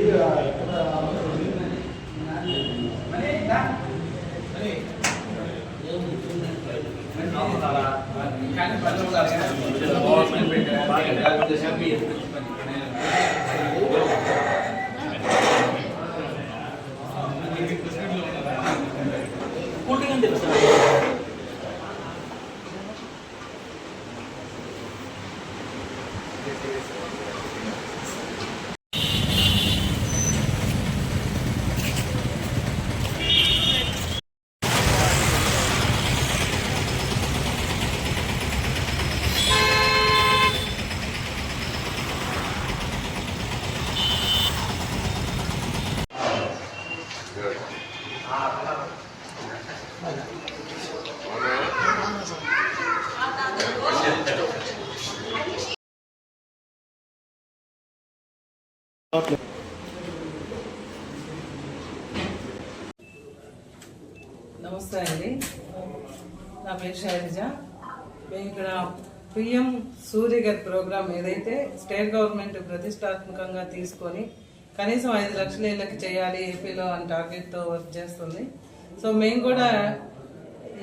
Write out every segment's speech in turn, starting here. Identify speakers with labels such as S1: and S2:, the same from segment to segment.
S1: నమస్తే అండి, నా పేరు శైలజ. మేము ఇక్కడ పిఎం సూర్య గారి ప్రోగ్రామ్ ఏదైతే స్టేట్ గవర్నమెంట్ ప్రతిష్టాత్మకంగా తీసుకొని కనీసం 5 లక్షల ఇళ్ళకి చేయాలి ఏపీలో అని టార్గెట్తో వర్క్ చేస్తుంది. సో మేము కూడా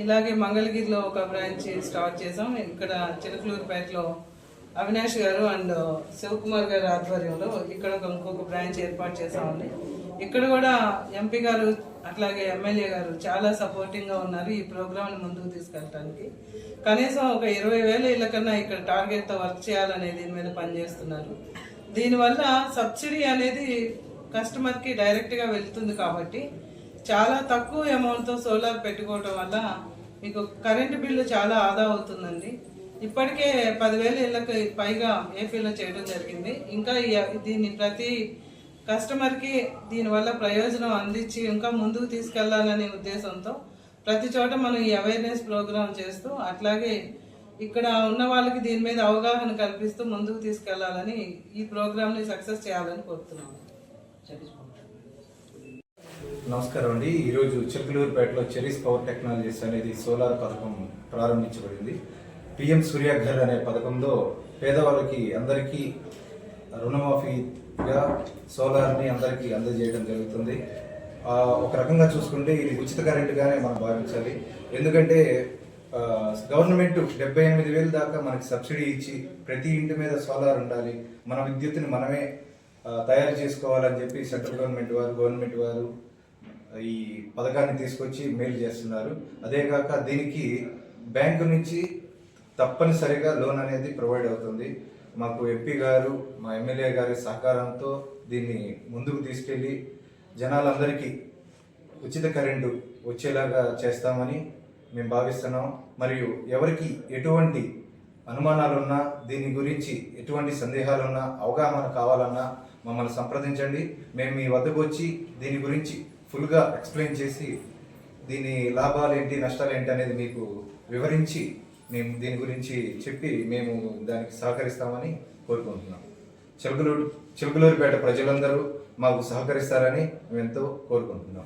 S1: ఇలాగే మంగళగిరిలో ఒక బ్రాంచ్ స్టార్ట్ చేసాం. ఇక్కడ చిలకలూరుపేటలో అవినాష్ గారు అండ్ శివకుమార్ గారి ఆధ్వర్యంలో ఇక్కడ ఇంకొక బ్రాంచ్ ఏర్పాటు చేసామండి. ఇక్కడ కూడా ఎంపీ గారు అట్లాగే ఎమ్మెల్యే గారు చాలా సపోర్టింగ్గా ఉన్నారు ఈ ప్రోగ్రామ్ని ముందుకు తీసుకెళ్ళడానికి. కనీసం ఒక 20,000 ఇళ్ళ కన్నా ఇక్కడ టార్గెట్తో వర్క్ చేయాలనే దీని మీద పనిచేస్తున్నారు. దీనివల్ల సబ్సిడీ అనేది కస్టమర్కి డైరెక్ట్గా వెళ్తుంది కాబట్టి చాలా తక్కువ అమౌంట్తో సోలార్ పెట్టుకోవడం వల్ల మీకు కరెంటు బిల్లు చాలా ఆదా అవుతుందండి. ఇప్పటికే 10,000 ఇళ్ళకి పైగా ఏపీలో చేయడం జరిగింది. ఇంకా దీన్ని ప్రతి కస్టమర్కి దీనివల్ల ప్రయోజనం అందించి ఇంకా ముందుకు తీసుకెళ్లాలనే ఉద్దేశంతో ప్రతి చోట మనం ఈ అవేర్నెస్ ప్రోగ్రామ్ చేస్తూ అట్లాగే ఇక్కడ ఉన్న వాళ్ళకి దీని మీద అవగాహన కల్పిస్తూ ముందుకు తీసుకెళ్లాలని ఈ ప్రోగ్రామ్ని సక్సెస్ చేయాలని కోరుతున్నాము.
S2: నమస్కారం అండి. ఈరోజు చిలకలూరుపేటలో చెరీస్ పవర్ టెక్నాలజీస్ అనేది సోలార్ పథకం ప్రారంభించబడింది. పిఎం సూర్యఘర్ అనే పథకంలో పేదవాళ్ళకి అందరికీ రుణమాఫీగా సోలార్ని అందరికీ అందజేయడం జరుగుతుంది. ఒక రకంగా చూసుకుంటే ఇది ఉచిత కరెంటుగానే మనం భావించాలి. ఎందుకంటే గవర్నమెంట్ 78,000 దాకా మనకి సబ్సిడీ ఇచ్చి ప్రతి ఇంటి మీద సోలార్ ఉండాలి, మన విద్యుత్తుని మనమే తయారు చేసుకోవాలని చెప్పి సెంట్రల్ గవర్నమెంట్ వారు ఈ పథకాన్ని తీసుకొచ్చి మేలు చేస్తున్నారు. అదేగాక దీనికి బ్యాంకు నుంచి తప్పనిసరిగా లోన్ అనేది ప్రొవైడ్ అవుతుంది. మాకు ఎంపీ గారు మా ఎమ్మెల్యే గారి సహకారంతో దీన్ని ముందుకు తీసుకెళ్ళి జనాలందరికీ ఉచిత కరెంటు వచ్చేలాగా చేస్తామని మేము భావిస్తున్నాం. మరియు ఎవరికి ఎటువంటి అనుమానాలున్నా, దీని గురించి ఎటువంటి సందేహాలున్నా, అవగాహన కావాలన్నా మమ్మల్ని సంప్రదించండి. మేము మీ వద్దకు వచ్చి దీని గురించి ఫుల్గా ఎక్స్ప్లెయిన్ చేసి దీని లాభాలు ఏంటి, నష్టాలు ఏంటి అనేది మీకు వివరించి మేము దీని గురించి చెప్పి మేము దానికి సహకరిస్తామని కోరుకుంటున్నాం. చిలకలూరుపేట ప్రజలందరూ మాకు సహకరిస్తారని మేము ఎంతో కోరుకుంటున్నాం.